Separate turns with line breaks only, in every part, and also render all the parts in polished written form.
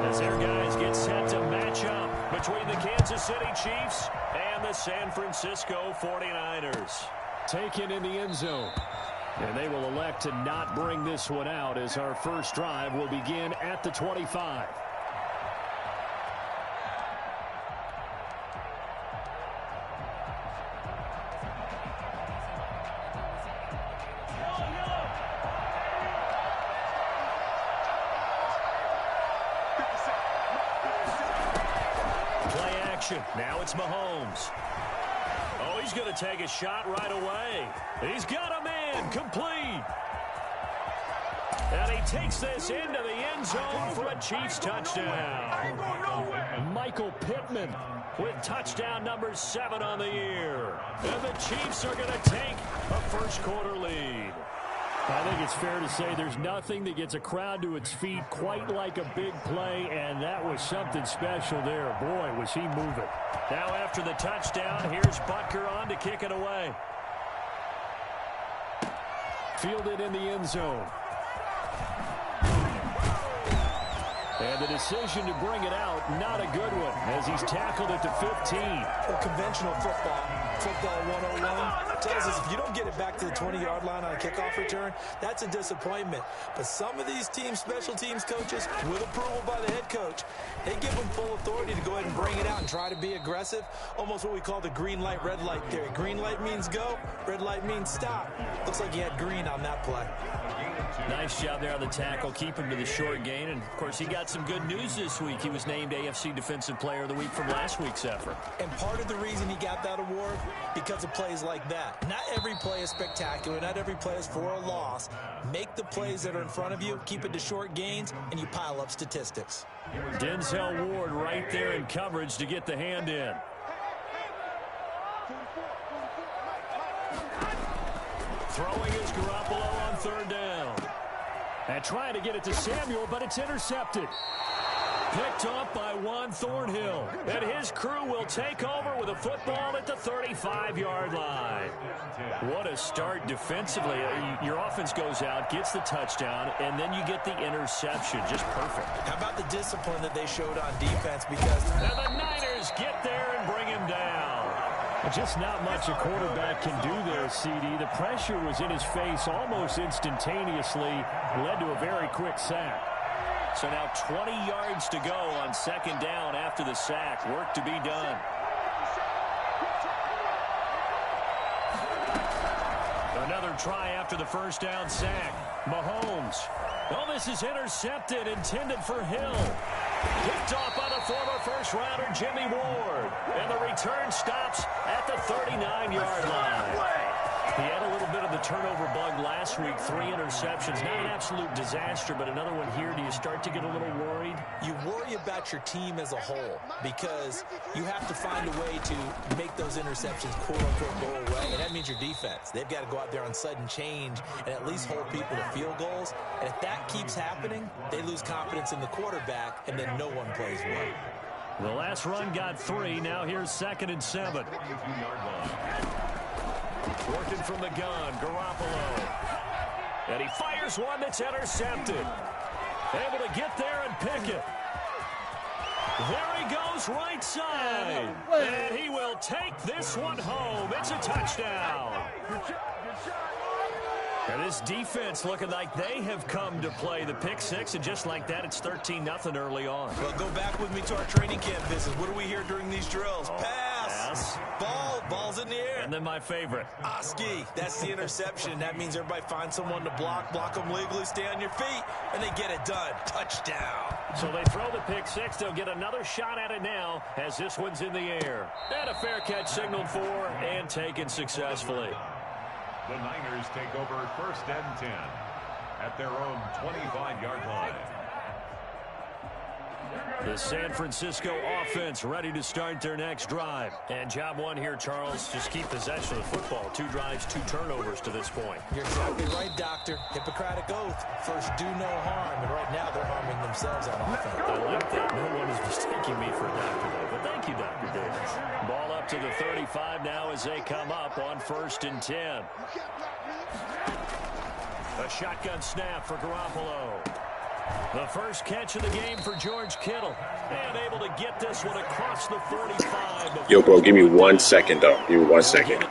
As their guys get set to match up between the Kansas City Chiefs and the San Francisco 49ers.
Taken in the end zone. And they will elect to not bring this one out as our first drive will begin at the 25.
Play action. Now it's Mahomes. Oh, he's going to take a shot right away. He's got a man complete. And he takes this into the end zone for a Chiefs touchdown.
Michael Pittman
with touchdown number 7 on the year. And the Chiefs are going to take a first quarter lead.
I think it's fair to say there's nothing that gets a crowd to its feet quite like a big play, and that was something special there. Boy, was he moving.
Now after the touchdown, here's Butker on to kick it away.
Fielded in the end zone. And the decision to bring it out, not a good one, as he's tackled at the 15.
Well, conventional football 101, tells us if you don't get it back to the 20-yard line on a kickoff return, that's a disappointment. But some of these special teams coaches, with approval by the head coach, they give them full authority to go ahead and bring it out and try to be aggressive, almost what we call the green light, red light theory. Green light means go, red light means stop. Looks like he had green on that play.
Nice job there on the tackle, keep him to the short gain. And, of course, he got some good news this week. He was named AFC Defensive Player of the Week from last week's effort.
And part of the reason he got that award, because of plays like that. Not every play is spectacular. Not every play is for a loss. Make the plays that are in front of you, keep it to short gains, and you pile up statistics.
Denzel Ward right there in coverage to get the hand in. Throwing is Garoppolo on third down.
And trying to get it to Samuel, but it's intercepted.
Picked up by Juan Thornhill. And his crew will take over with a football at the 35-yard line. What a start defensively. Your offense goes out, gets the touchdown, and then you get the interception. Just perfect.
How about the discipline that they showed on defense? Because
and the Niners get there and bring him down.
Just not much a quarterback can do there, CD. The pressure was in his face almost instantaneously. Led to a very quick sack.
So now 20 yards to go on second down after the sack. Work to be done. Another try after the first down sack. Mahomes. Oh, this is intercepted, intended for Hill. Picked off by the former first-rounder Jimmy Ward. And the return stops at the 39-yard line. He had a little bit of the turnover bug last week. 3 interceptions. Not an absolute disaster, but another one here. Do you start to get a little worried?
You worry about your team as a whole because you have to find a way to make those interceptions quote-unquote go away, and that means your defense. They've got to go out there on sudden change and at least hold people to field goals. And if that keeps happening, they lose confidence in the quarterback, and then no one plays well.
The last run got 3. Now here's 2nd and 7. Working from the gun, Garoppolo. And he fires one that's intercepted. Able to get there and pick it. There he goes, right side. And he will take this one home. It's a touchdown. And this defense looking like they have come to play. The pick 6, and just like that, it's 13-0 early on.
Well, go back with me to our training camp visits. What do we hear during these drills? Pass. Ball's in the air.
And then my favorite.
Oski. That's the interception. That means everybody finds someone to block them legally, stay on your feet, and they get it done. Touchdown.
So they throw the pick 6. They'll get another shot at it now as this one's in the air. And a fair catch signaled for and taken successfully.
The Niners take over 1st and 10 at their own 25-yard line.
The San Francisco offense ready to start their next drive. And job one here, Charles, just keep possession of the football. 2 drives, 2 turnovers to this point.
You're exactly right, Doctor. Hippocratic oath. First, do no harm. And right now, they're harming themselves on offense.
I like that. No one is mistaking me for a doctor, though. But thank you, Dr. Davis. Ball up to the 35 now as they come up on 1st and 10. A shotgun snap for Garoppolo. The first catch of the game for George Kittle. And able to get this one across the 45.
Yo, bro, give me 1 second, though. Give me 1 second.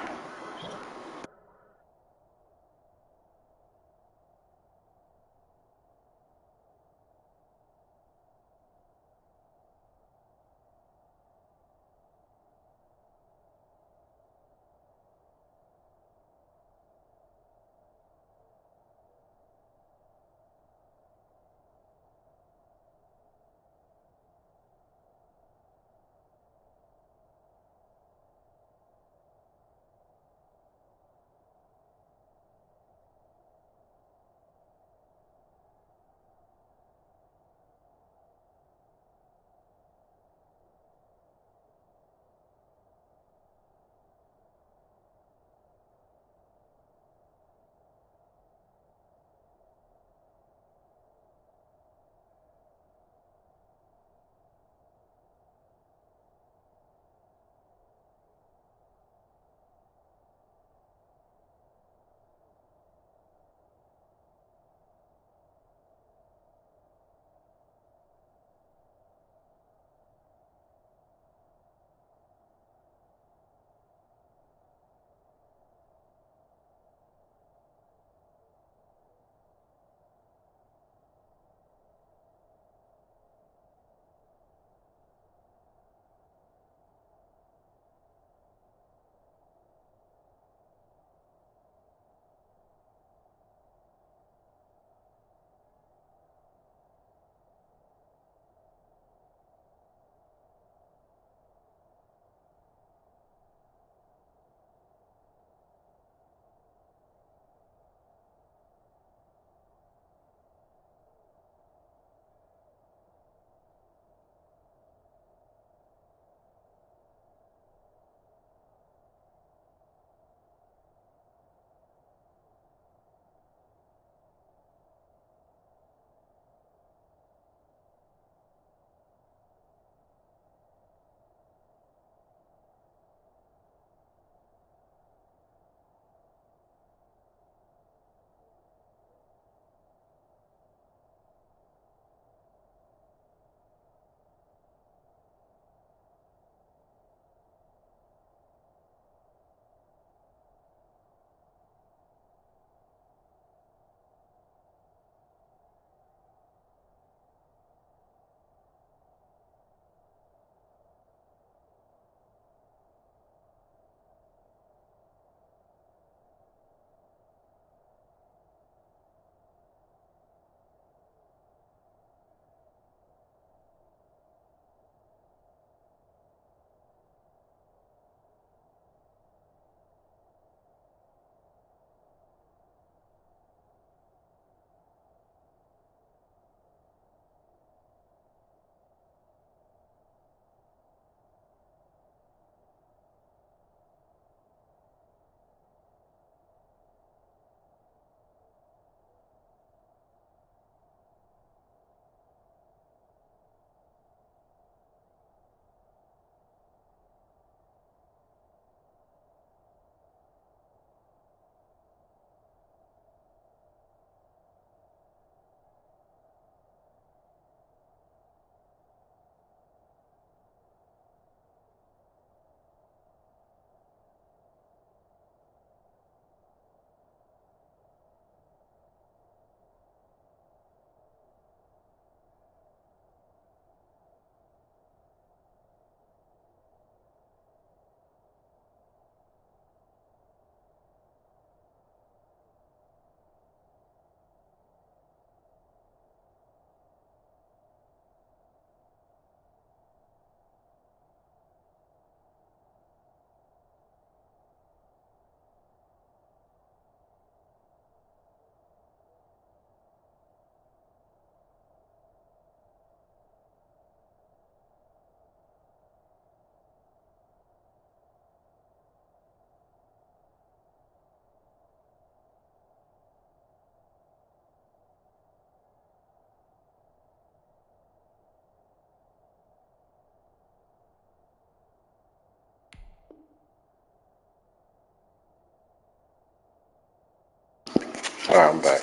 All right, I'm back.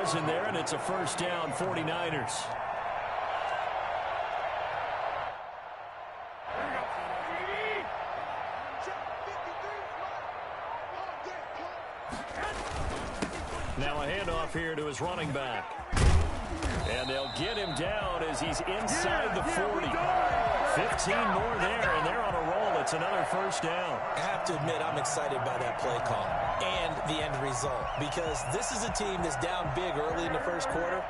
dozen there, and it's a first down, 49ers. Now a handoff here to his running back. And they'll get him down as he's inside the 40. 15 more there, and they're on a roll. It's another first down.
I have to admit, I'm excited by that play call and the end result, because this is a team that's down big early in the first quarter,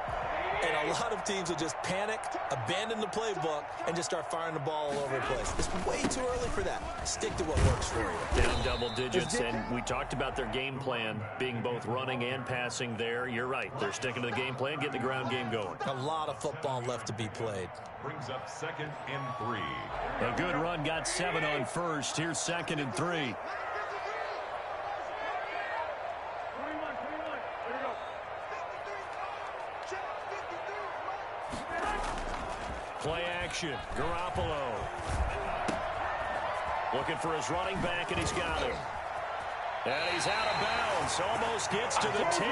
and a lot of teams will just panic, abandon the playbook, and just start firing the ball all over the place. It's way too early for that. Stick to what works for you.
Down double digits, and we talked about their game plan being both running and passing there. You're right. They're sticking to the game plan, getting the ground game going.
A lot of football left to be played.
Brings up 2nd and 3.
A good run got 7 on first. Here's 2nd and 3. Play action. Garoppolo. Looking for his running back, and he's got him. And he's out of bounds. Almost gets to the 10.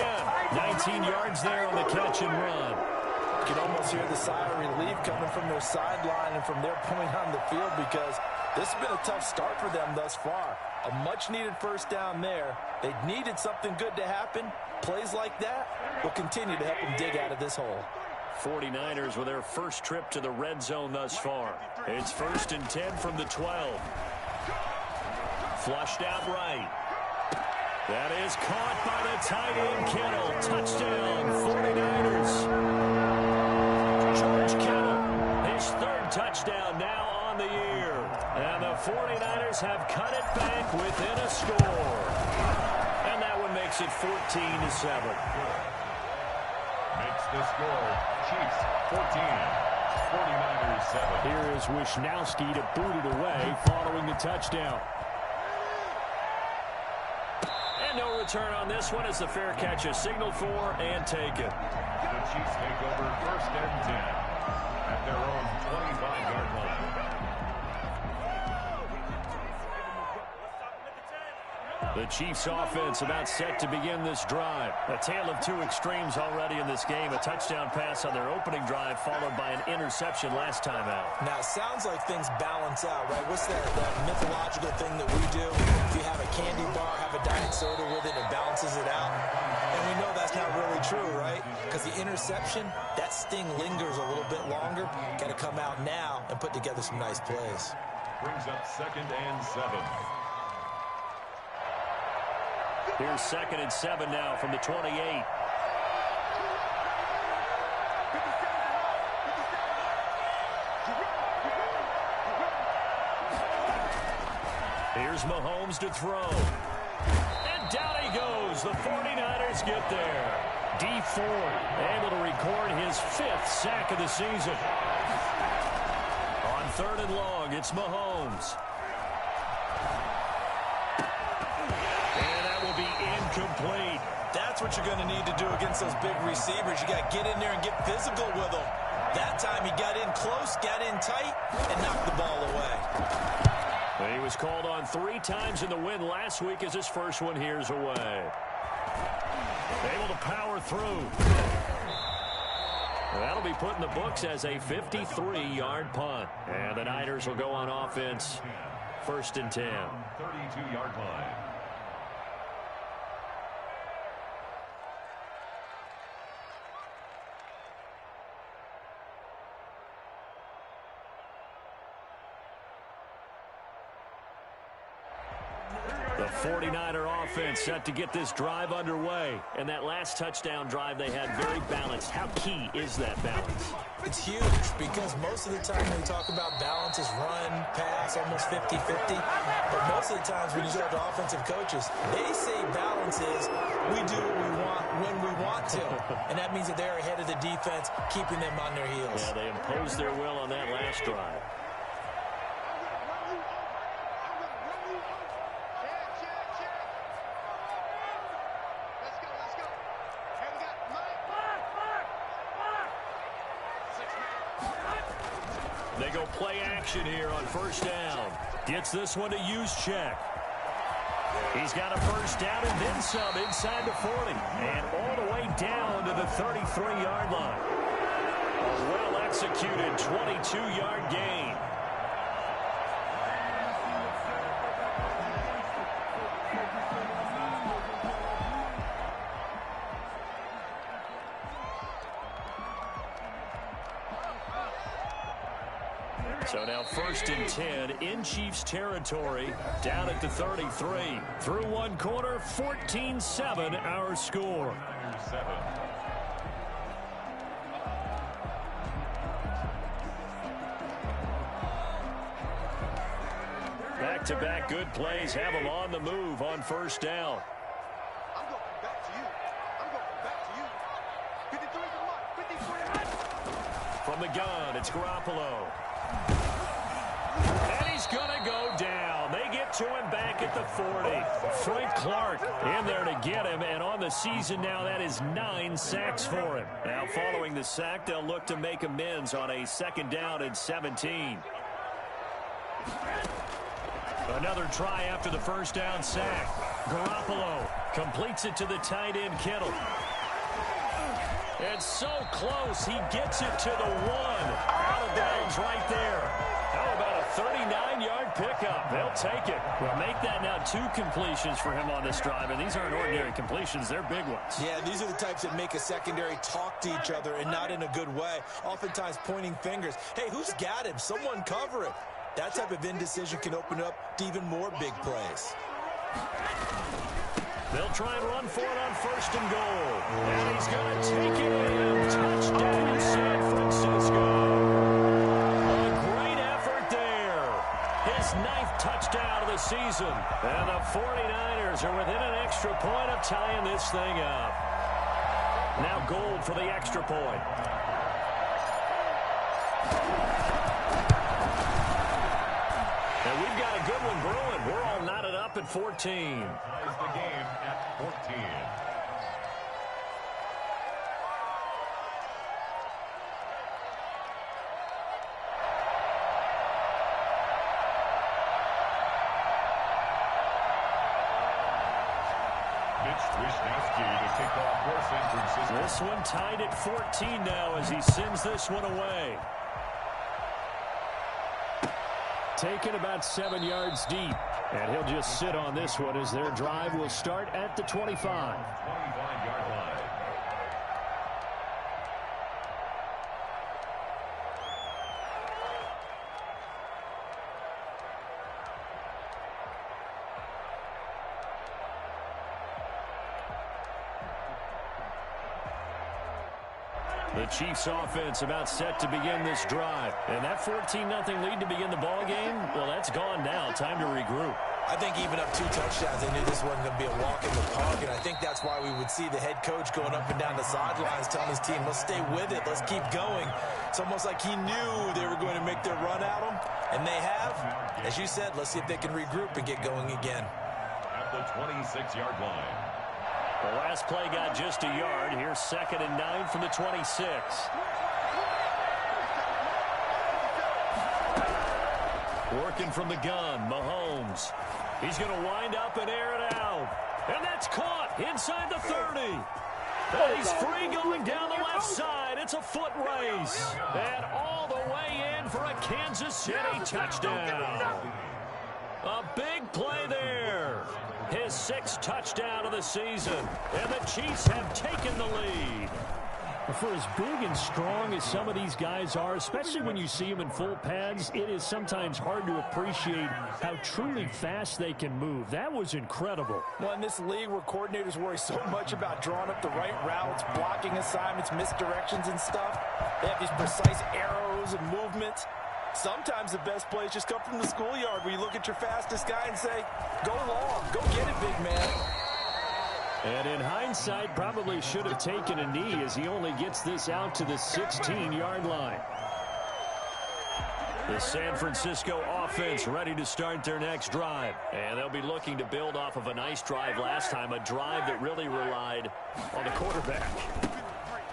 19 yards there on the catch and run.
You can almost hear the sigh of relief coming from their sideline and from their point on the field, because this has been a tough start for them thus far. A much-needed first down there. They needed something good to happen. Plays like that will continue to help them dig out of this hole.
49ers with their first trip to the red zone thus far. It's 1st and 10 from the 12. Flushed out right. That is caught by the tight end, Kittle. Touchdown, 49ers. George Kittle, his 3rd touchdown now on the year. And the 49ers have cut it back within a score. And that one makes it 14-7.
Makes the score Chiefs 14, 49ers 7.
Here is Wisnowski to boot it away following the touchdown. And no return on this one as the fair catch is signaled for and taken.
The Chiefs take over 1st and 10 at their own 25-yard line.
The Chiefs offense about set to begin this drive. A tale of two extremes already in this game. A touchdown pass on their opening drive followed by an interception last time out.
Now, it sounds like things balance out, right? What's that mythological thing that we do? If you have a candy bar, have a diet soda with it, it balances it out. And we know that's not really true, right? Because the interception, that sting lingers a little bit longer. Got to come out now and put together some nice plays.
Brings up 2nd and 7.
Here's 2nd and 7 now from the 28. Here's Mahomes to throw. And down he goes. The 49ers get there. Dee Ford able to record his 5th sack of the season. On 3rd and long, it's Mahomes. Incomplete.
That's what you're going to need to do against those big receivers. You got to get in there and get physical with them. That time he got in close, got in tight, and knocked the ball away.
He was called on 3 times in the win last week as his first one here's away. Able to power through. That'll be put in the books as a 53-yard punt. And the Niners will go on offense. 1st and 10.
32-yard line.
The 49er offense set to get this drive underway. And that last touchdown drive they had very balanced. How key is that balance?
It's huge because most of the time when we talk about balance is run, pass, almost 50-50. But most of the times when you go to offensive coaches, they say balance is we do what we want when we want to. And that means that they're ahead of the defense, keeping them on their heels.
Yeah, they imposed their will on that last drive. They go play action here on 1st down. Gets this one to Juszczyk.
He's got a first down and then some inside the 40. And all the way down to the 33-yard line. A well-executed 22-yard gain. So now 1st and 10 in Chiefs territory, down at the 33. Through one quarter, 14-7 our score. Back-to-back good plays have them on the move on 1st down.
I'm going back to you. I'm going back to you. 53.
From the gun, it's Garoppolo. And he's going to go down. They get to him back at the 40. Frank Clark in there to get him, and on the season now, that is 9 sacks for him. Now, following the sack, they'll look to make amends on a 2nd down and 17. Another try after the 1st down sack. Garoppolo completes it to the tight end, Kittle. It's so close, he gets it to the 1. Out of bounds right there. How about a 39-yard pickup? They'll take it. Well, make that now 2 completions for him on this drive, and these aren't ordinary completions. They're big ones.
Yeah, these are the types that make a secondary talk to each other and not in a good way. Oftentimes pointing fingers. Hey, who's got him? Someone cover it. That type of indecision can open up to even more big plays.
They'll try and run for it on 1st and goal. And he's going to take it in. Touchdown, San Francisco. A great effort there. His 9th touchdown of the season. And the 49ers are within an extra point of tying this thing up. Now Gold for the extra point. And we've got a good one brewing. We're all knotted up at 14.
Ties the game at 14. Mitch Wishnowsky to kick off for San Francisco.
This one tied at 14 now as he sends this one away. Taken about 7 yards deep. And he'll just sit on this one as their drive will start at the 25.
25-yard line.
The Chiefs offense about set to begin this drive. And that 14-0 lead to begin the ball game, well, that's gone now. Time to regroup.
I think even up 2 touchdowns, they knew this wasn't going to be a walk in the park, and I think that's why we would see the head coach going up and down the sidelines telling his team, let's stay with it, let's keep going. It's almost like he knew they were going to make their run at him, and they have. As you said, let's see if they can regroup and get going again.
At the 26-yard line.
The last play got just a yard. Here's 2nd and 9 from the 26. Working from the gun, Mahomes. He's going to wind up and air it out. And that's caught inside the 30. And he's free going down the left side. It's a foot race. And all the way in for a Kansas City touchdown. A big play there. His 6th touchdown of the season. And the Chiefs have taken the lead. For as big and strong as some of these guys are, especially when you see them in full pads, it is sometimes hard to appreciate how truly fast they can move. That was incredible.
Well, in this league where coordinators worry so much about drawing up the right routes, blocking assignments, misdirections and stuff, they have these precise arrows and movements. Sometimes the best plays just come from the schoolyard where you look at your fastest guy and say, go long, go get it, big man.
And in hindsight, probably should have taken a knee as he only gets this out to the 16-yard line. The San Francisco offense ready to start their next drive. And they'll be looking to build off of a nice drive last time, a drive that really relied on the quarterback.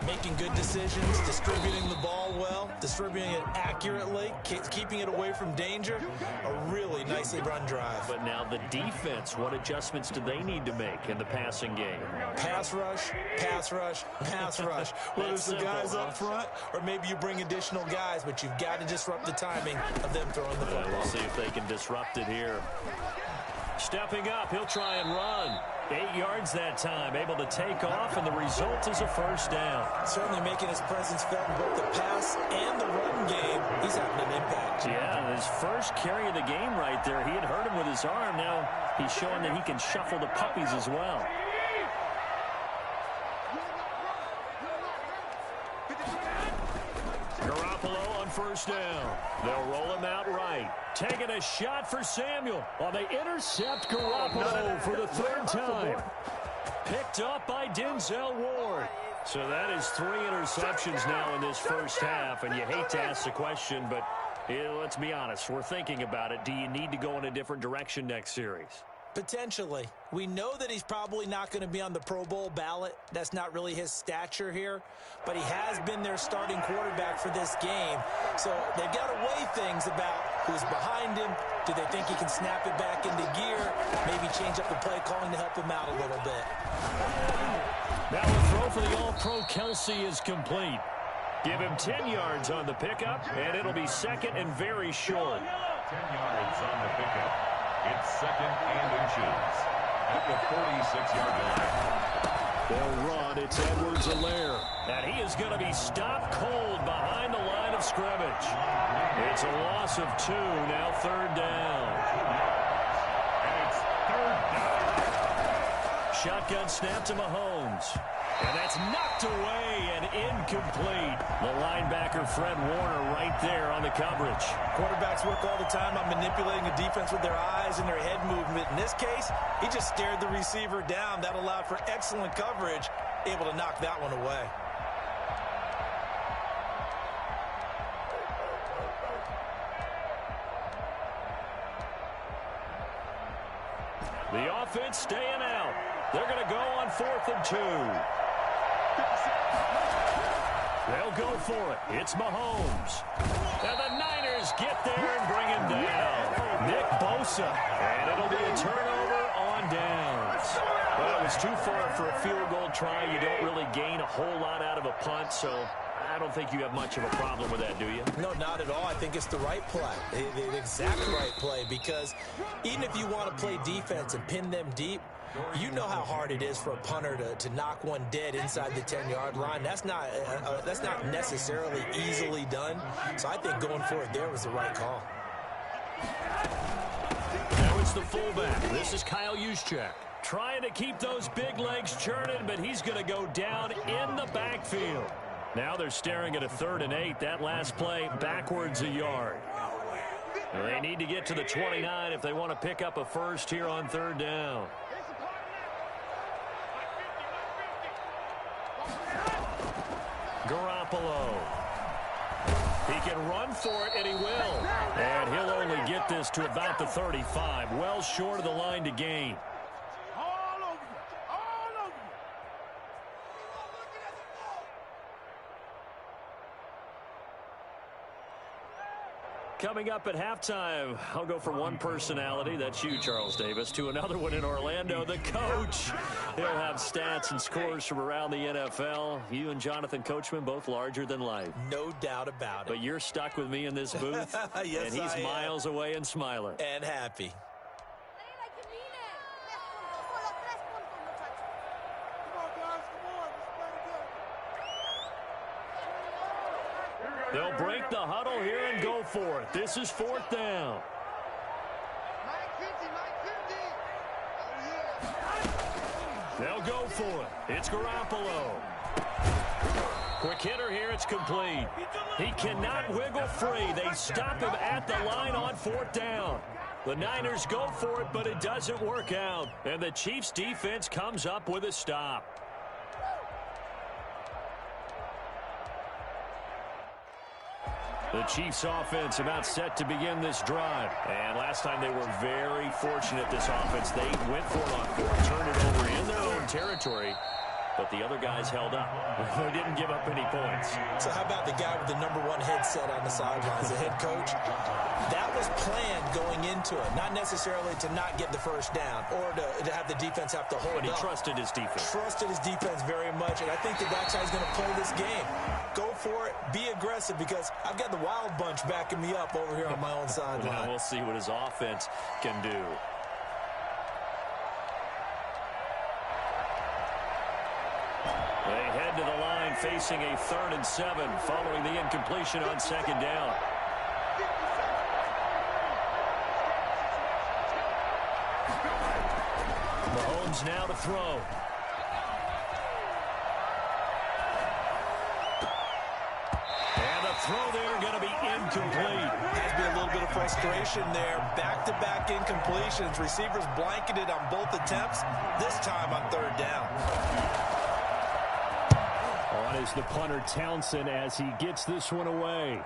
Making good decisions, distributing the ball well, distributing it accurately, keeping it away from danger. A really nicely run drive.
But now the defense, what adjustments do they need to make in the passing game?
Pass rush, pass rush, pass rush. Whether it's the guys up front or maybe you bring additional guys, but you've got to disrupt the timing of them throwing the football.
We'll see if they can disrupt it here. Stepping up, he'll try and run. 8 yards that time, able to take off, and the result is a first down.
Certainly making his presence felt in both the pass and the run game. He's having an impact.
Yeah, his first carry of the game right there. He had hurt him with his arm. Now he's showing that he can shuffle the puppies as well. Garoppolo on first down. They'll roll him out right. Taking a shot for Samuel. Well, they intercept Garoppolo for the third time. Picked up by Denzel Ward. So that is 3 interceptions now in this first half. And you hate to ask the question, but let's be honest. We're thinking about it. Do you need to go in a different direction next series?
Potentially. We know that he's probably not going to be on the Pro Bowl ballot. That's not really his stature here. But he has been their starting quarterback for this game. So they've got to weigh things about who's behind him. Do they think he can snap it back into gear? Maybe change up the play calling to help him out a little bit.
Now the throw for the All-Pro Kelsey is complete. Give him 10 yards on the pickup, and it'll be second and very short.
10 yards on the pickup. It's second and inches at the 46-yard line.
They'll run. It's Edwards-Helaire. And he is going to be stopped cold behind the line of scrimmage. It's a loss of 2. Now third down.
And it's third down.
Shotgun snap to Mahomes. And that's knocked away and incomplete. The linebacker, Fred Warner, right there on the coverage.
Quarterbacks work all the time on manipulating a defense with their eyes and their head movement. In this case, he just stared the receiver down. That allowed for excellent coverage, able to knock that one away.
The offense staying out. They're going to go on 4th and 2. They'll go for it. It's Mahomes. And the Niners get there and bring him down. Nick Bosa. And it'll be a turnover on downs. Well, it was too far for a field goal try. You don't really gain a whole lot out of a punt, so I don't think you have much of a problem with that, do you?
No, not at all. I think it's the right play, the exact right play, because even if you want to play defense and pin them deep, you know how hard it is for a punter to knock one dead inside the 10-yard line. That's not necessarily easily done. So I think going for it there was the right call.
Now it's the fullback. This is Kyle Juszczyk. Trying to keep those big legs churning, but he's going to go down in the backfield. Now they're staring at a 3rd and 8. That last play backwards a yard. They need to get to the 29 if they want to pick up a first here on 3rd down. Garoppolo. He can run for it, and he will. And he'll only get this to about the 35. Well short of the line to gain. Coming up at halftime, I'll go from one personality, that's you, Charles Davis, to another one in Orlando, the coach. He'll have stats and scores from around the NFL. You and Jonathan Coachman, both larger than life.
No doubt about it.
But you're stuck with me in this booth,
yes,
and he's miles away and smiling.
And happy.
They'll break the huddle here and go for it. This is 4th down. They'll go for it. It's Garoppolo. Quick hitter here. It's complete. He cannot wiggle free. They stop him at the line on 4th down. The Niners go for it, but it doesn't work out. And the Chiefs defense comes up with a stop. The Chiefs offense about set to begin this drive. And last time they were very fortunate, this offense. They went for it on 4th, turned it over in their own territory. but the other guys held up. They didn't give up any points.
So how about the guy with the #1 headset on the sidelines, the head coach? That was planned going into it, not necessarily to not get the first down or to have the defense have to hold up.
But he trusted his defense.
Trusted his defense very much, and I think that's how he's going to play this game. Go for it, be aggressive, because I've got the Wild Bunch backing me up over here on my own sideline.
Now we'll see what his offense can do. They head to the line facing a 3rd and 7 following the incompletion on 2nd down. Mahomes now to throw. And the throw there going to be incomplete.
Has been a little bit of frustration there. Back-to-back incompletions. Receivers blanketed on both attempts, this time on 3rd down.
On is the punter Townsend as he gets this one away.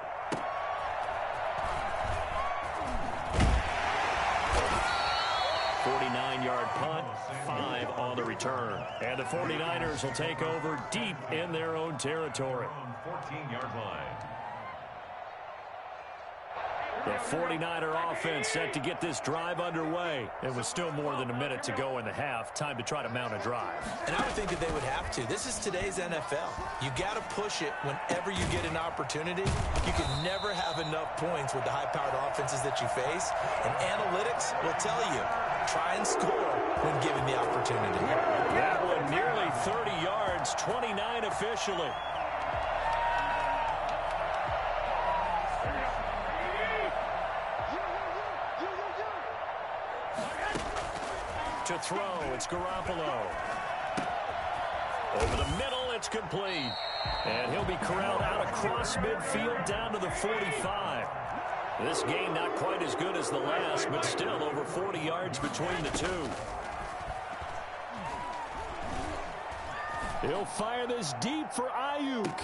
Yard punt, 5 on the return. And the 49ers will take over deep in their own territory.
14-yard line.
The 49er offense set to get this drive underway. It was still more than a minute to go in the half. Time to try to mount a drive.
And I would think that they would have to. This is today's NFL. You got to push it whenever you get an opportunity. You can never have enough points with the high-powered offenses that you face. And analytics will tell you, try and score when given the opportunity.
That one nearly 30 yards, 29 officially. To throw, it's Garoppolo. Over the middle, it's complete. And he'll be corralled out across midfield down to the 45. This game not quite as good as the last, but still over 40 yards between the two. He'll fire this deep for Ayuk.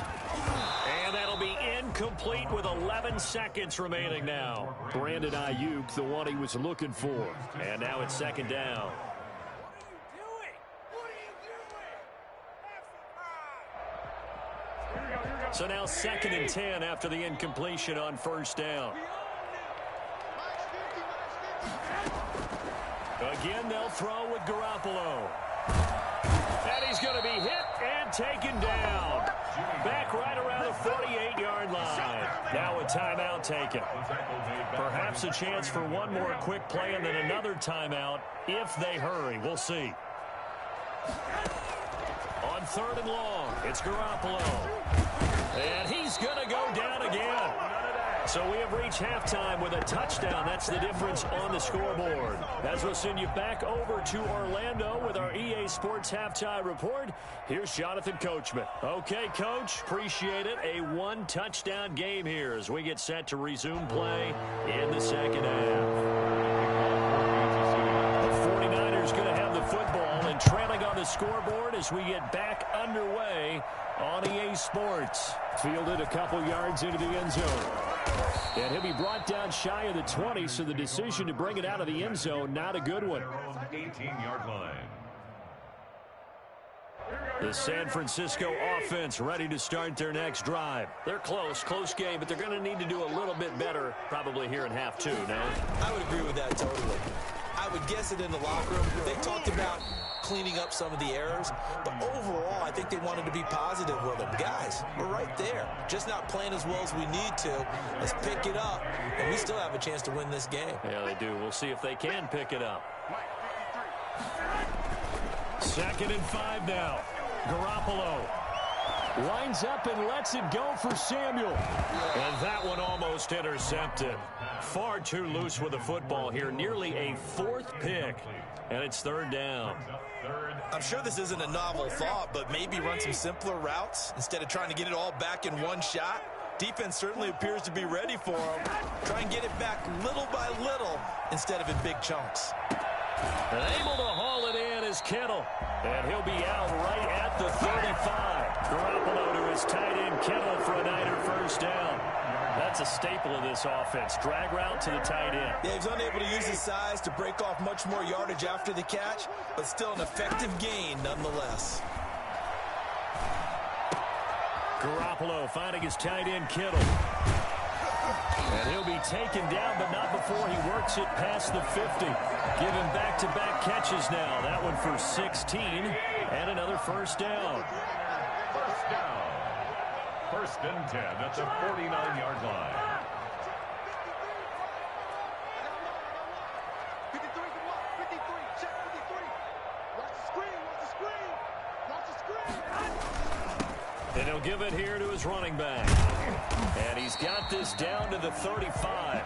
And that'll be incomplete with 11 seconds remaining now. Brandon Ayuk, the one he was looking for. And now it's 2nd down. So now 2nd and 10 after the incompletion on 1st down. Again, they'll throw with Garoppolo. And he's going to be hit and taken down. Back right around the 48-yard line. Now a timeout taken. Perhaps a chance for one more quick play and then another timeout if they hurry. We'll see. On 3rd and long, it's Garoppolo. And he's going to go down again. So we have reached halftime with a touchdown. That's the difference on the scoreboard. As we'll send you back over to Orlando with our EA Sports Halftime Report, here's Jonathan Coachman. Okay, Coach, appreciate it. A 1-touchdown game here as we get set to resume play in the 2nd half. The 49ers going to have the football and trailing on the scoreboard as we get back underway on EA Sports. Fielded a couple yards into the end zone. And he'll be brought down shy of the 20, so the decision to bring it out of the end zone, not a good one.
18-yard line.
The San Francisco offense ready to start their next drive. They're close game, but they're going to need to do a little bit better probably here in half 2, no?
I would agree with that totally. I would guess it in the locker room. They talked about cleaning up some of the errors, but overall, I think they wanted to be positive with them. Guys, we're right there. Just not playing as well as we need to. Let's pick it up, and we still have a chance to win this game.
Yeah, they do. We'll see if they can pick it up. 2nd and 5 now. Garoppolo lines up and lets it go for Samuel. And that one almost intercepted. Far too loose with the football here. Nearly a 4th pick. And it's 3rd down.
I'm sure this isn't a novel thought, but maybe run some simpler routes instead of trying to get it all back in one shot. Defense certainly appears to be ready for them. Try and get it back little by little instead of in big chunks.
And able to haul it in is Kittle. And he'll be out right at the 35. Garoppolo to his tight end Kittle for a Niner 1st down. That's a staple of this offense. Drag route to the tight end.
Yeah, he's unable to use his size to break off much more yardage after the catch, but still an effective gain nonetheless.
Garoppolo finding his tight end Kittle. And he'll be taken down, but not before he works it past the 50. Giving back-to-back catches now. That one for 16 and another first down.
First down. First and 10 at the 49-yard line.
53, come on. 53, check 53. Watch the screen, watch the screen. Watch the screen.
And he'll give it here to his running back. And he's got this down to the 35.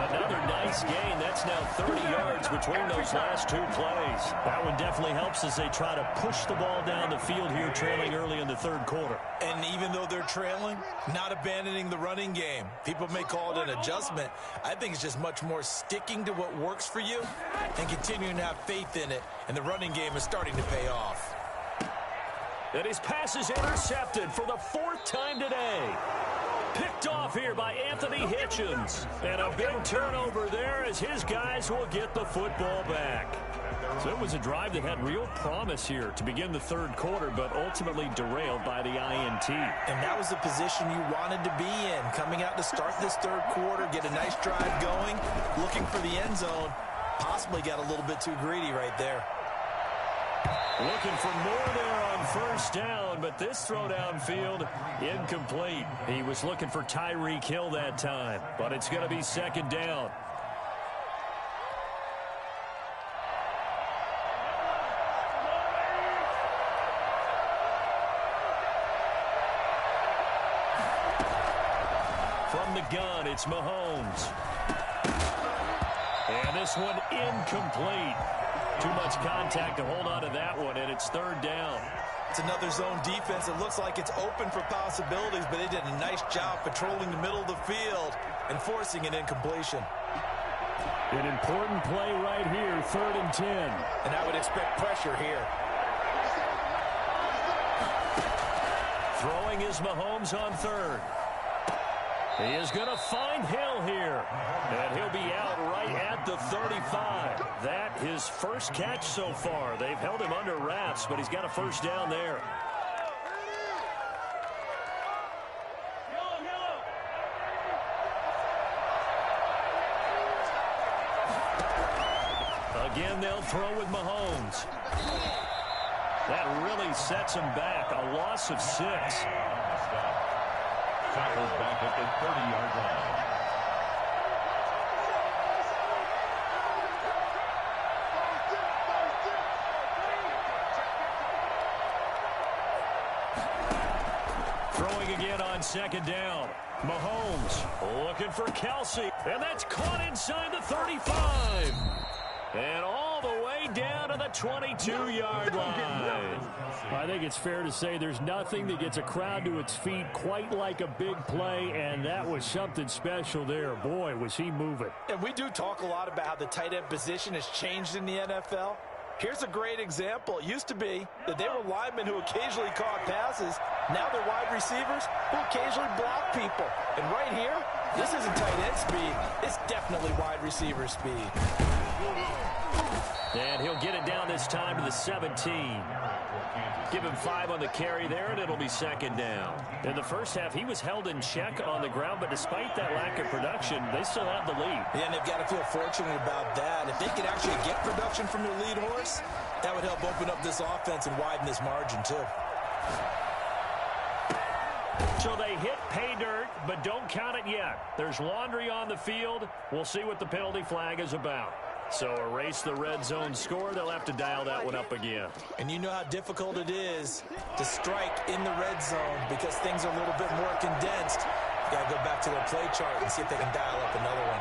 Another nice gain. That's now 30 yards between those last two plays. That one definitely helps as they try to push the ball down the field here, trailing early in the third quarter.
And even though they're trailing, not abandoning the running game. People may call it an adjustment. I think it's just much more sticking to what works for you and continuing to have faith in it. And the running game is starting to pay off.
And his pass is intercepted for the fourth time today. Picked off here by Anthony Hitchens. And a big turnover there as his guys will get the football back. So it was a drive that had real promise here to begin the third quarter, but ultimately derailed by the INT.
And that was the position you wanted to be in. Coming out to start this third quarter, get a nice drive going, looking for the end zone. Possibly got a little bit too greedy right there.
Looking for more there on first down, but this throw downfield incomplete. He was looking for Tyreek Hill that time, but it's going to be second down. From the gun, it's Mahomes. And this one incomplete. Too much contact to hold on to that one, and it's third down.
It's another zone defense. It looks like it's open for possibilities, but they did a nice job patrolling the middle of the field and forcing an incompletion.
An important play right here, 3rd and 10.
And I would expect pressure here.
Throwing is Mahomes on third. He is going to find Hill here. And he'll be out right at the 35. That his first catch so far. They've held him under wraps, but he's got a first down there. Again, they'll throw with Mahomes. That really sets him back. A loss of 6.
Tackled back at the 30-yard line.
Throwing again on second down. Mahomes looking for Kelsey. And that's caught inside the 35. And all the way down to the 22-yard line. I think it's fair to say there's nothing that gets a crowd to its feet quite like a big play, and that was something special there. Boy, was he moving.
And we do talk a lot about how the tight end position has changed in the NFL. Here's a great example. It used to be that they were linemen who occasionally caught passes. Now they're wide receivers who occasionally block people. And right here, this isn't tight end speed. It's definitely wide receiver speed.
And he'll get it down this time to the 17. Give him 5 on the carry there, and it'll be second down. In the first half, he was held in check on the ground, but despite that lack of production, they still have the lead.
Yeah, and they've got to feel fortunate about that. If they could actually get production from their lead horse, that would help open up this offense and widen this margin, too.
So they hit pay dirt, but don't count it yet. There's laundry on the field. We'll see what the penalty flag is about. So erase the red zone score. They'll have to dial that one up again.
And you know how difficult it is to strike in the red zone because things are a little bit more condensed. You got to go back to their play chart and see if they can dial up another one.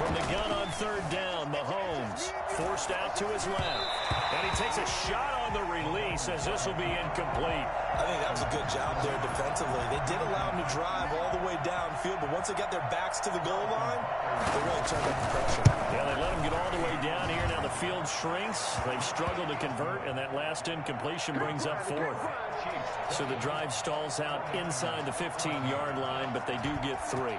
From the gun on third down, Mahomes forced out to his left. And he takes a shot on the release as this will be incomplete.
I think that was a good job there defensively. They did allow him to drive all the way downfield, but once they got their backs to the goal line, they really turned up the pressure.
Yeah, they let him get all the way down here. Now the field shrinks. They've struggled to convert, and that last incompletion brings up 4th. So the drive stalls out inside the 15-yard line, but they do get 3.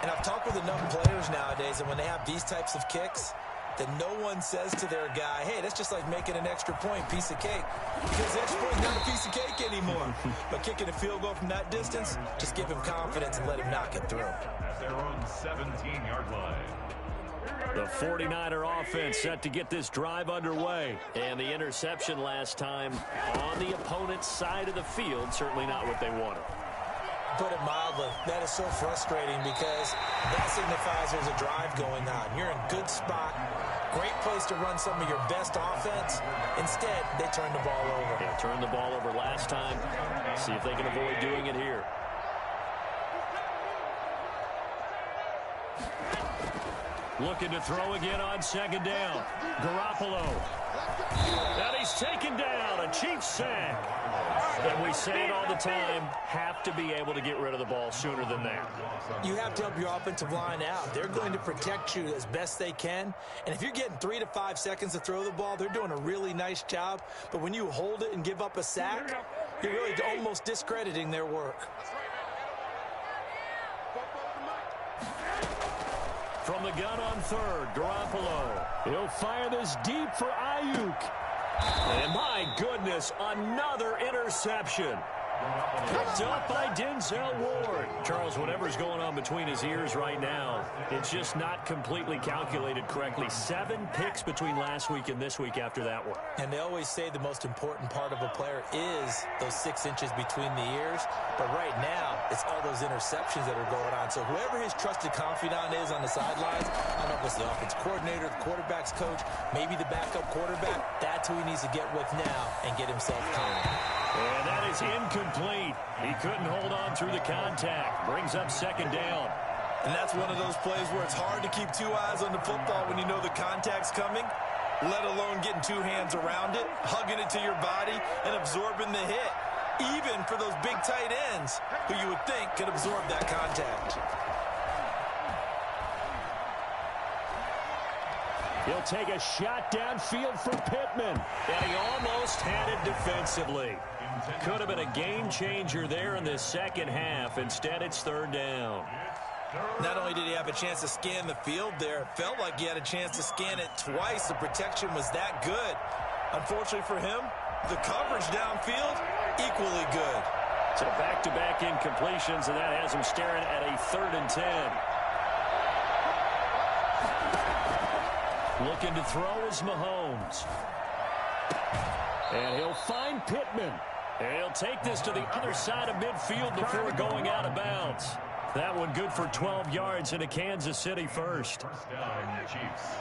And I've talked with enough players nowadays, and when they have these types of kicks, that no one says to their guy, hey, that's just like making an extra point, piece of cake. Because the extra point's not a piece of cake anymore. But kicking a field goal from that distance, just give him confidence and let him knock it through.
At their own 17-yard line.
The 49er offense set to get this drive underway. And the interception last time on the opponent's side of the field, certainly not what they wanted.
Put it mildly, that is so frustrating because that signifies there's a drive going on. You're in good spot, great place to run some of your best offense. Instead, they turn the ball over.
Yeah, turned the ball over last time. See if they can avoid doing it here. Looking to throw again on second down. Garoppolo. And he's taken down. A Chiefs sack. And we say it all the time, have to be able to get rid of the ball sooner than that.
You have to help your offensive line out. They're going to protect you as best they can. And if you're getting 3 to 5 seconds to throw the ball, they're doing a really nice job. But when you hold it and give up a sack, you're really almost discrediting their work.
From the gun on third, Garoppolo. He'll fire this deep for Ayuk. And my goodness, another interception. Picked up by Denzel Ward. Charles, whatever's going on between his ears right now, it's just not completely calculated correctly. 7 picks between last week and this week after that one.
And they always say the most important part of a player is those 6 inches between the ears. But right now, it's all those interceptions that are going on. So whoever his trusted confidant is on the sidelines, I don't know if it's the offense coordinator, the quarterback's coach, maybe the backup quarterback, that's who he needs to get with now and get himself calm.
And that is incomplete. He couldn't hold on through the contact. Brings up second down.
And that's one of those plays where it's hard to keep 2 eyes on the football when you know the contact's coming, let alone getting 2 hands around it, hugging it to your body, and absorbing the hit, even for those big tight ends who you would think could absorb that contact.
He'll take a shot downfield for Pittman. And he almost had it defensively. Could have been a game changer there in the second half. Instead, it's third down.
Not only did he have a chance to scan the field there, it felt like he had a chance to scan it twice. The protection was that good. Unfortunately for him, the coverage downfield, equally good.
So back-to-back incompletions, and that has him staring at a 3rd and 10. Looking to throw is Mahomes. And he'll find Pittman. And he'll take this to the other side of midfield before going out of bounds. That one good for 12 yards into Kansas City first.
First down, Chiefs.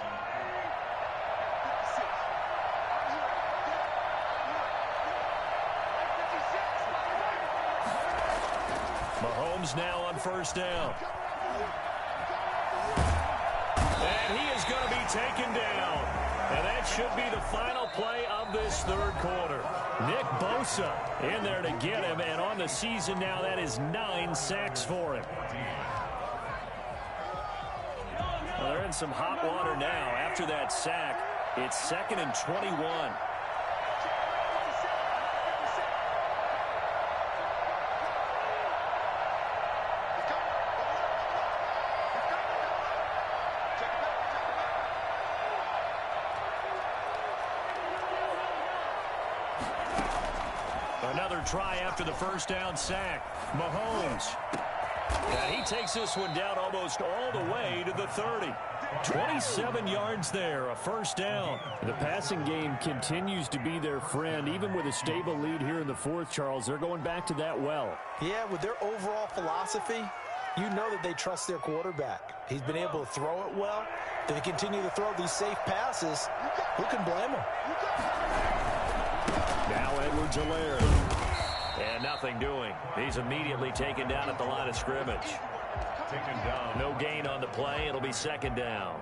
Mahomes now on first down. And he is going to be taken down. And that should be the final play of this third quarter. Nick Bosa in there to get him. And on the season now, that is 9 sacks for him. Well, they're in some hot water now. After that sack, it's 2nd and 21. Another try after the first down sack. Mahomes. And he takes this one down almost all the way to the 30. 27 yards there, a first down. The passing game continues to be their friend. Even with a stable lead here in the 4th, Charles, they're going back to that well.
Yeah, with their overall philosophy, you know that they trust their quarterback. He's been able to throw it well. If they continue to throw these safe passes, who can blame him?
Now Edwards-Helaire. And nothing doing. He's immediately taken down at the line of scrimmage.
Taken down.
No gain on the play. It'll be second down.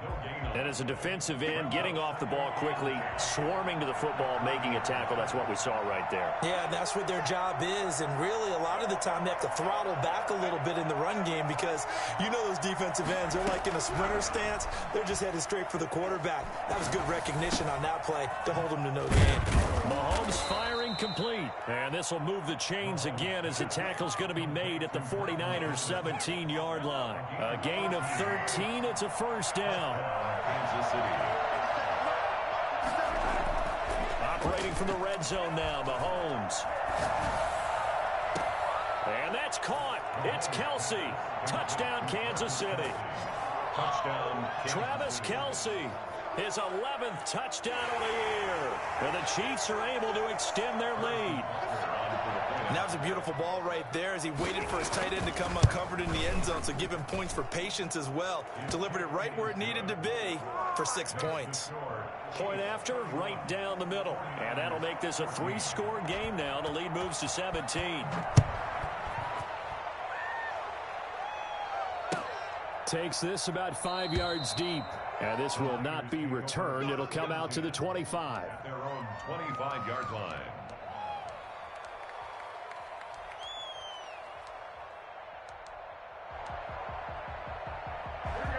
And as a defensive end, getting off the ball quickly, swarming to the football, making a tackle. That's what we saw right there.
Yeah, that's what their job is. And really, a lot of the time, they have to throttle back a little bit in the run game because you know those defensive ends, they're like in a sprinter stance. They're just headed straight for the quarterback. That was good recognition on that play to hold them to no gain.
Mahomes firing complete. And this will move the chains again as the tackle's going to be made at the 49ers' 17-yard line. A gain of 13. It's a first down.
Kansas City.
Operating from the red zone now, Mahomes. And that's caught. It's Kelce. Touchdown, Kansas City.
Touchdown,
Travis Kelce, his 11th touchdown of the year. And the Chiefs are able to extend their lead.
And that was a beautiful ball right there as he waited for his tight end to come uncovered in the end zone, so give him points for patience as well. Delivered it right where it needed to be for 6 points.
Point after, right down the middle. And that'll make this a 3-score game now. The lead moves to 17. Takes this about 5 yards deep. And this will not be returned. It'll come out to the 25.
At their own 25-yard line.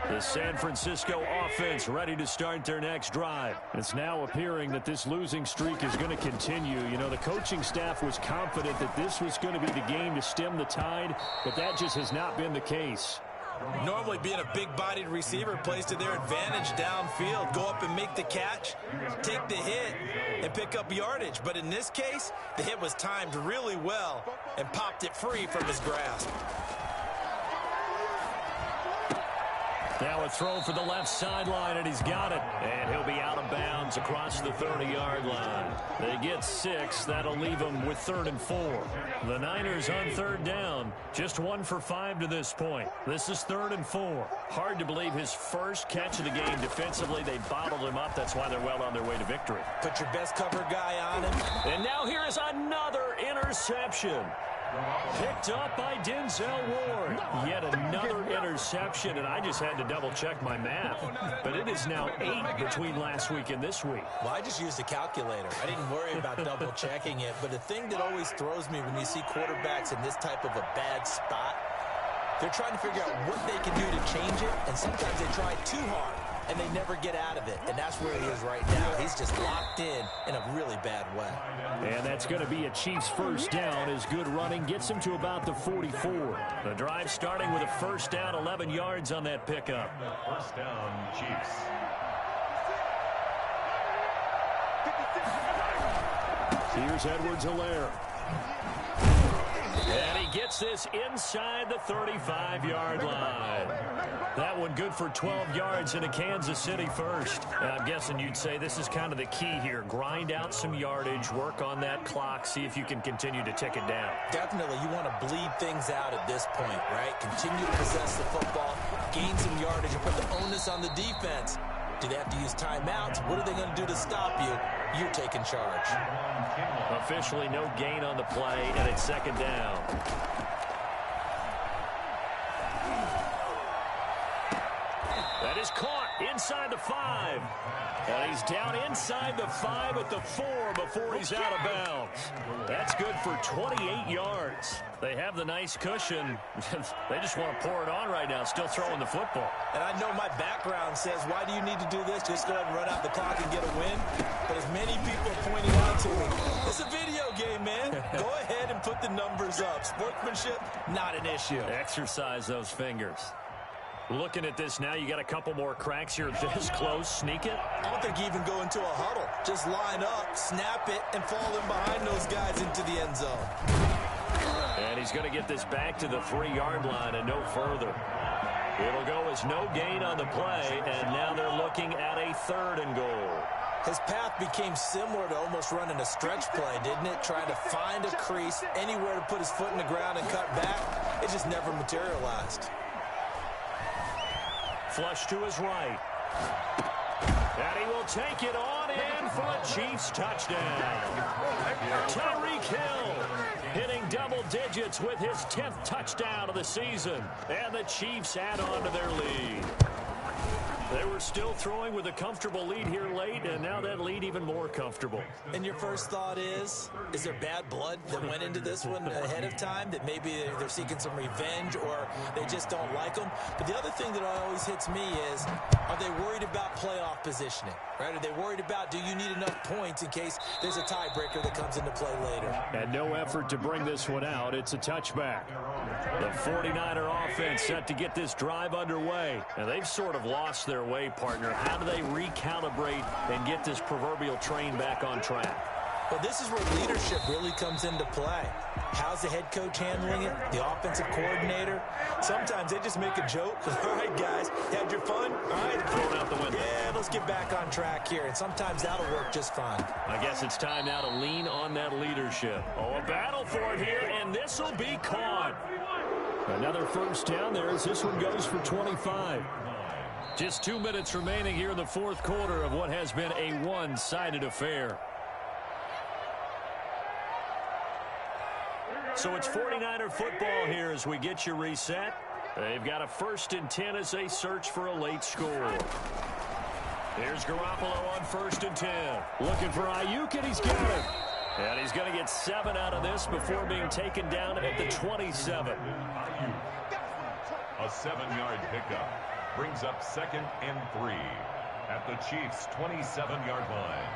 The San Francisco offense ready to start their next drive. It's now appearing that this losing streak is going to continue. You know, the coaching staff was confident that this was going to be the game to stem the tide, but that just has not been the case.
Normally being a big-bodied receiver plays to their advantage downfield. Go up and make the catch, take the hit, and pick up yardage. But in this case, the hit was timed really well and popped it free from his grasp.
Now a throw for the left sideline, and he's got it. And he'll be out of bounds across the 30-yard line. They get 6. That'll leave them with 3rd and 4. The Niners on 3rd down. Just 1 for 5 to this point. This is 3rd and 4. Hard to believe his first catch of the game defensively. They bottled him up. That's why they're well on their way to victory.
Put your best cover guy on him.
And now here is another interception. Picked up by Denzel Ward. Yet another interception, and I just had to double-check my math. But it is now 8 between last week and this week.
Well, I just used a calculator. I didn't worry about double-checking it. But the thing that always throws me when you see quarterbacks in this type of a bad spot, they're trying to figure out what they can do to change it, and sometimes they try too hard, and they never get out of it. And that's where he is right now. He's just locked in a really bad way.
And that's going to be a Chiefs first down as good running gets him to about the 44. The drive starting with a first down, 11 yards on that pickup.
First down, Chiefs.
Here's Edwards-Helaire. And he gets this inside the 35-yard line. That one good for 12 yards into Kansas City first. And I'm guessing you'd say this is kind of the key here. Grind out some yardage, work on that clock, see if you can continue to tick it down.
Definitely, you want to bleed things out at this point, right? Continue to possess the football, gain some yardage, and put the onus on the defense. Do they have to use timeouts? What are they going to do to stop you? You're taking charge.
Officially no gain on the play, and it's 2nd down. That is caught inside the 5. And he's down inside the 5 at the 4 before he's out of bounds. That's good for 28 yards. They have the nice cushion. They just want to pour it on right now, still throwing the football.
And I know my background says, why do you need to do this? Just go ahead and run out the clock and get a win. But as many people are pointing out to me, it's a video game, man. Go ahead and put the numbers up. Sportsmanship, not an issue.
Exercise those fingers. Looking at this now, you got a couple more cracks here this close. Sneak it.
I don't think you even go into a huddle. Just line up, snap it, and fall in behind those guys into the end zone.
And he's going to get this back to the 3-yard line and no further. It'll go as no gain on the play, and now they're looking at a 3rd and goal.
His path became similar to almost running a stretch play, didn't it? Trying to find a crease, anywhere to put his foot in the ground and cut back. It just never materialized.
Flush to his right. And he will take it on in for a Chiefs touchdown. Tyreek Hill hitting double digits with his 10th touchdown of the season. And the Chiefs add on to their lead. They were still throwing with a comfortable lead here late, and now that lead even more comfortable.
And your first thought is there bad blood that went into this one ahead of time, that maybe they're seeking some revenge or they just don't like them? But the other thing that always hits me is, are they worried about playoff positioning? Right? Are they worried about, do you need enough points in case there's a tiebreaker that comes into play later?
And no effort to bring this one out. It's a touchback. The 49er offense set to get this drive underway. And they've sort of lost their way, partner. How do they recalibrate and get this proverbial train back on track?
Well, this is where leadership really comes into play. How's the head coach handling it? The offensive coordinator? Sometimes they just make a joke. All right, guys, you had your fun? All right.
Throw it out the window.
Yeah, let's get back on track here. And sometimes that'll work just fine.
I guess it's time now to lean on that leadership. Oh, a battle for it here, and this will be caught. Another first down there as this one goes for 25. Just 2 minutes remaining here in the fourth quarter of what has been a one-sided affair. So it's 49er football here as we get you reset. They've got a 1st and 10 as they search for a late score. Here's Garoppolo on 1st and 10. Looking for Ayuk, and he's got it. And he's going to get 7 out of this before being taken down at the 27.
A 7-yard pickup brings up 2nd and 3 at the Chiefs' 27-yard line.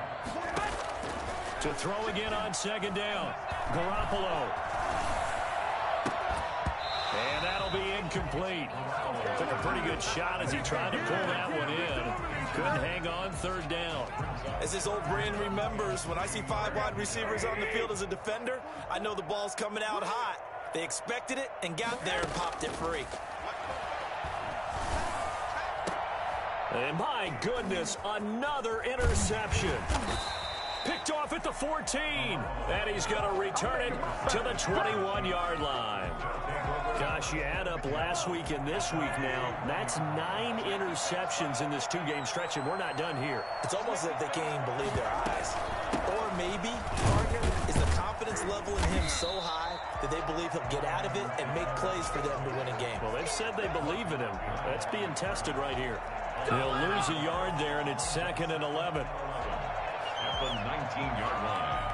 To throw again on 2nd down. Garoppolo. And that'll be incomplete. Took a pretty good shot as he tried to pull that one in. Couldn't hang on 3rd down.
As this old brain remembers, when I see 5 wide receivers on the field as a defender, I know the ball's coming out hot. They expected it and got there and popped it free.
And my goodness, another interception. Picked off at the 14. And he's going to return it to the 21-yard line. Gosh, you add up last week and this week now. That's 9 interceptions in this 2-game stretch, and we're not done here.
It's almost as if they can't even believe their eyes. Or maybe, partner, is the confidence level in him so high that they believe he'll get out of it and make plays for them to win a game.
Well, they've said they believe in him. That's being tested right here. He'll lose a yard there, and it's 2nd and 11.
At the 19-yard line.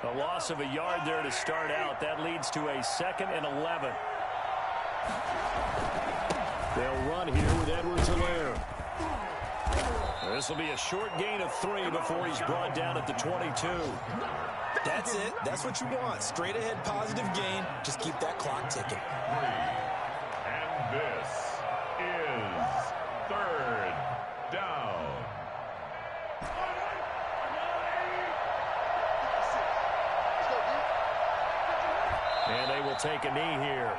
A loss of a yard there to start out. That leads to a 2nd and 11. They'll run here with Edwards-Helaire. This will be a short gain of 3 before he's brought down at the 22.
That's it. That's what you want. Straight ahead positive gain. Just keep that clock ticking.
And this is 3rd down.
And they will take a knee here.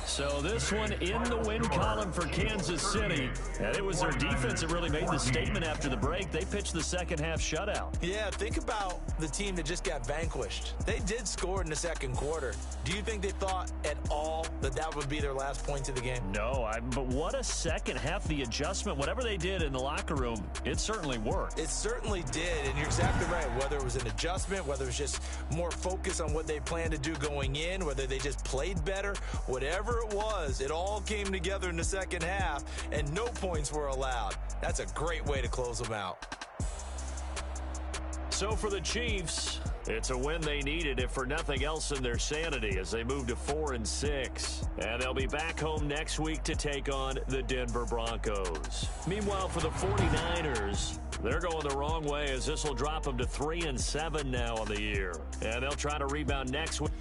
So this one in the win column for Kansas City. And it was their defense that really made the statement after the break. They pitched the second half shutout.
Yeah, think about the team that just got vanquished. They did score in the second quarter. Do you think they thought at all that that would be their last points of the game?
No, but what a second half. The adjustment, whatever they did in the locker room, it certainly worked.
It certainly did, and you're exactly right. Whether it was an adjustment, whether it was just more focus on what they planned to do going in, whether they just played better, whatever it was, it all came together in the second half, and no points were allowed. That's a great way to close them out.
So for the Chiefs, it's a win they needed, if for nothing else in their sanity, as they move to 4-6. And they'll be back home next week to take on the Denver Broncos. Meanwhile, for the 49ers, they're going the wrong way, as this will drop them to 3-7 now on the year. And they'll try to rebound next week.